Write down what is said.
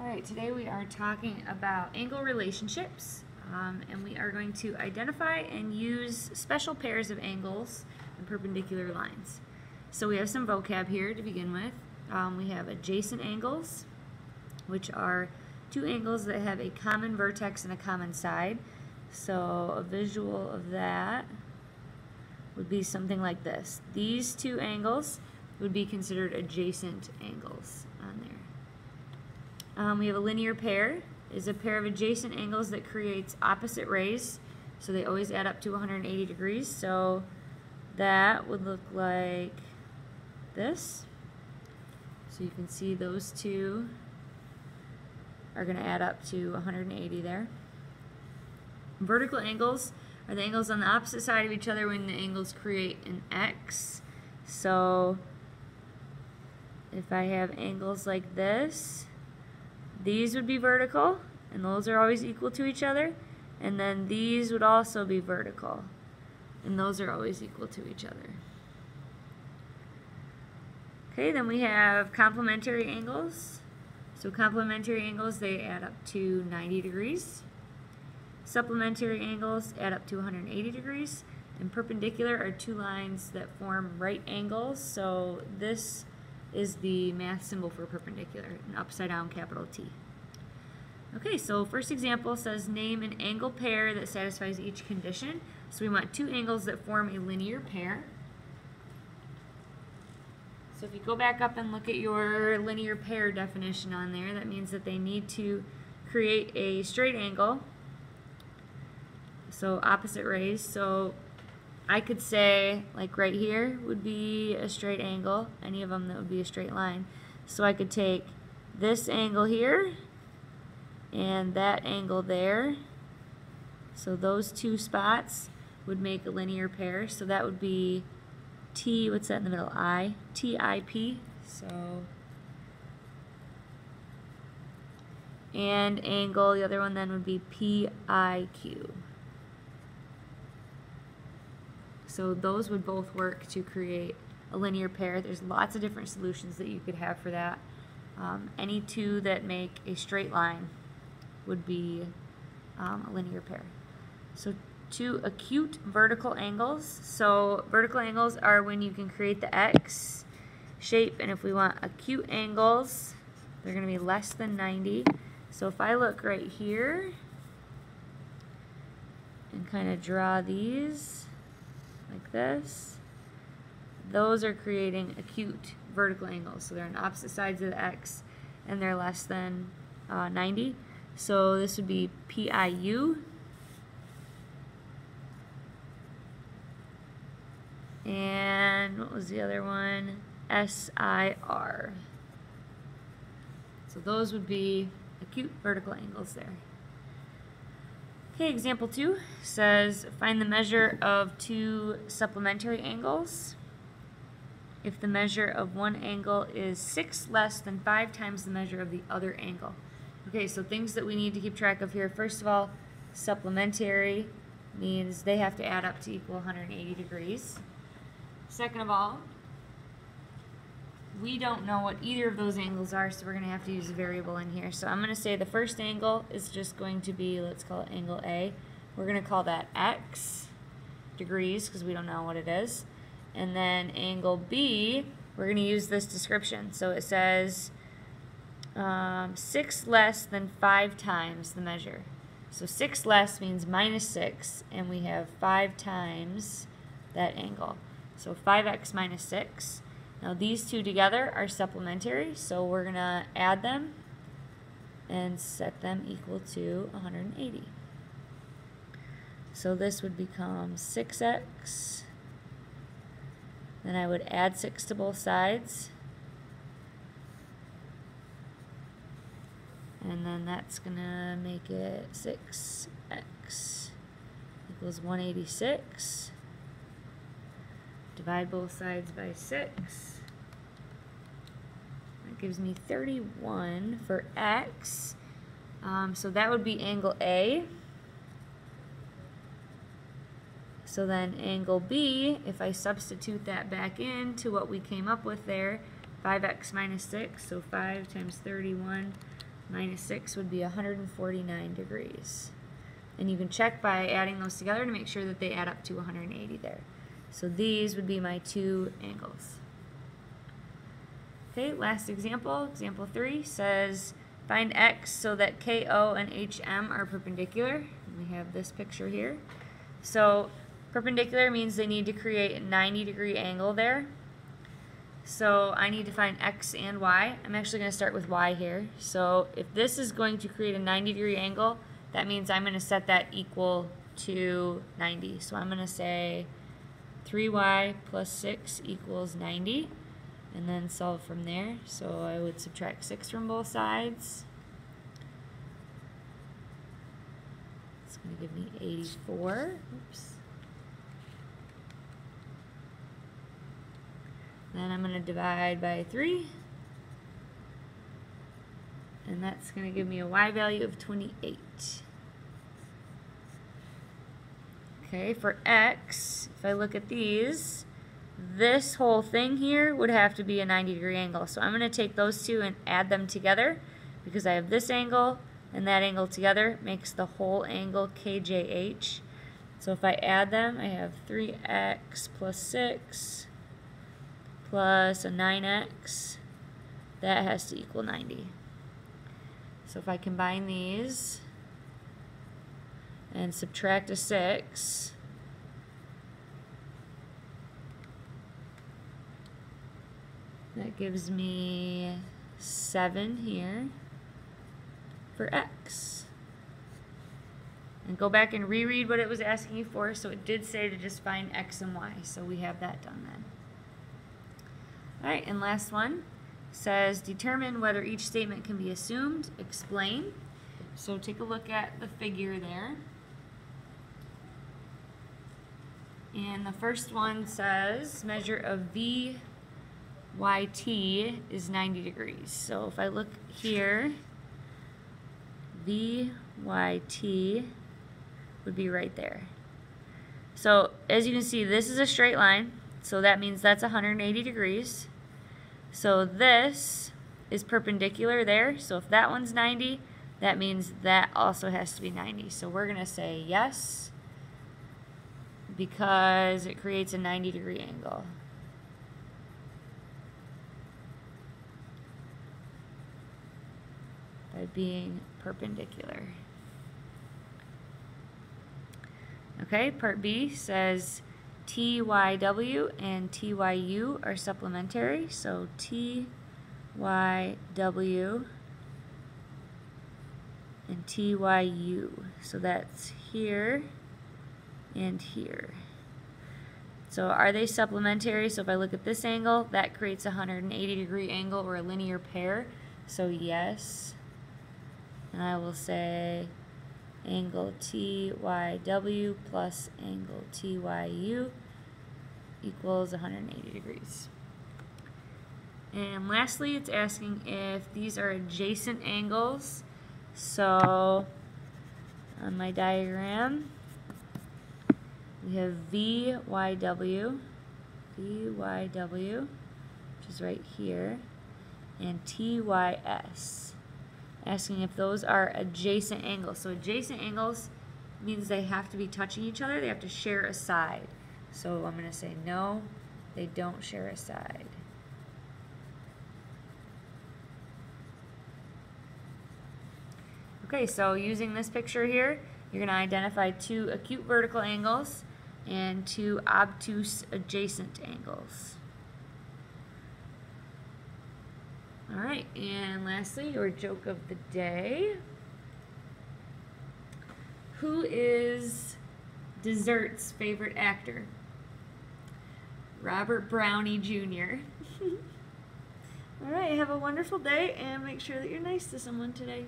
Alright, today we are talking about angle relationships, and we are going to identify and use special pairs of angles and perpendicular lines. So we have some vocab here to begin with. We have adjacent angles, which are two angles that have a common vertex and a common side. So a visual of that would be something like this. These two angles would be considered adjacent angles on there. We have a linear pair, is a pair of adjacent angles that creates opposite rays, so they always add up to 180 degrees. So that would look like this. So you can see those two are going to add up to 180 there. Vertical angles are the angles on the opposite side of each other when the angles create an X. So if I have angles like this, these would be vertical, and those are always equal to each other. And then these would also be vertical, and those are always equal to each other. Okay, then we have complementary angles. So complementary angles, they add up to 90 degrees. Supplementary angles add up to 180 degrees. And perpendicular are two lines that form right angles. So this is the math symbol for perpendicular, an upside down capital T. Okay, so first example says name an angle pair that satisfies each condition. So we want two angles that form a linear pair. So if you go back up and look at your linear pair definition on there, that means that they need to create a straight angle, so opposite rays. So I could say, like right here would be a straight angle, any of them that would be a straight line. So I could take this angle here and that angle there. So those two spots would make a linear pair. So that would be T, what's that in the middle? I, TIP. So, and angle, the other one then would be PIQ. So those would both work to create a linear pair. There's lots of different solutions that you could have for that. Any two that make a straight line would be a linear pair. So two acute vertical angles. So vertical angles are when you can create the X shape, and if we want acute angles, they're going to be less than 90. So if I look right here and kind of draw these like this, those are creating acute vertical angles. So they're on opposite sides of the X and they're less than 90. So this would be PIU. And what was the other one? SIR. So those would be acute vertical angles there. Okay, example 2 says find the measure of two supplementary angles. If the measure of one angle is 6 less than 5 times the measure of the other angle. Okay, so things that we need to keep track of here. First of all, supplementary means they have to add up to equal 180 degrees. Second of all, we don't know what either of those angles are, so we're going to have to use a variable in here. So I'm going to say the first angle is just going to be, let's call it angle A. We're going to call that X degrees because we don't know what it is. And then angle B, we're going to use this description. So it says 6 less than 5 times the measure. So 6 less means minus 6, and we have 5 times that angle. So 5x minus 6. Now these two together are supplementary, so we're going to add them and set them equal to 180. So this would become 6x. Then I would add 6 to both sides. And then that's going to make it 6x equals 186. Divide both sides by 6. That gives me 31 for x. So that would be angle A. So then angle B, if I substitute that back into what we came up with there, 5x minus 6, so 5 times 31 minus 6 would be 149 degrees. And you can check by adding those together to make sure that they add up to 180 there. So these would be my two angles. Okay, last example, example 3 says find x so that KO and HM are perpendicular. We have this picture here. So perpendicular means they need to create a 90-degree angle there. So I need to find x and y. I'm actually going to start with y here. So if this is going to create a 90-degree angle, that means I'm going to set that equal to 90. So I'm going to say 3y plus 6 equals 90. And then solve from there. So I would subtract 6 from both sides. It's going to give me 84. Oops. Then I'm going to divide by 3. And that's going to give me a y value of 28. Okay, for x, if I look at these, this whole thing here would have to be a 90-degree angle. So I'm going to take those two and add them together because I have this angle and that angle together makes the whole angle KJH. So if I add them, I have 3x plus 6 plus a 9x. That has to equal 90. So if I combine these and subtract a 6, that gives me 7 here for x. And go back and reread what it was asking you for. So it did say to just find x and y. So we have that done then. Alright, and last one says determine whether each statement can be assumed. Explain. So take a look at the figure there. And the first one says measure of VYT is 90 degrees. So if I look here, VYT would be right there. So as you can see, this is a straight line, so that means that's 180 degrees. So this is perpendicular there, so if that one's 90, that means that also has to be 90. So we're going to say yes, because it creates a 90-degree angle. By being perpendicular. Okay, part B says TYW and TYU are supplementary. So TYW and TYU. So that's here and here. So are they supplementary? So if I look at this angle, that creates a 180-degree angle or a linear pair. So yes. And I will say angle TYW plus angle TYU equals 180 degrees. And lastly, it's asking if these are adjacent angles. So on my diagram, we have VYW, which is right here, and TYS. Asking if those are adjacent angles. So adjacent angles means they have to be touching each other. They have to share a side. So I'm going to say no, they don't share a side. Okay, so using this picture here, you're going to identify two acute vertical angles and two obtuse adjacent angles. Alright, and lastly, your joke of the day. Who is Dessert's favorite actor? Robert Brownie Jr. Alright, have a wonderful day and make sure that you're nice to someone today.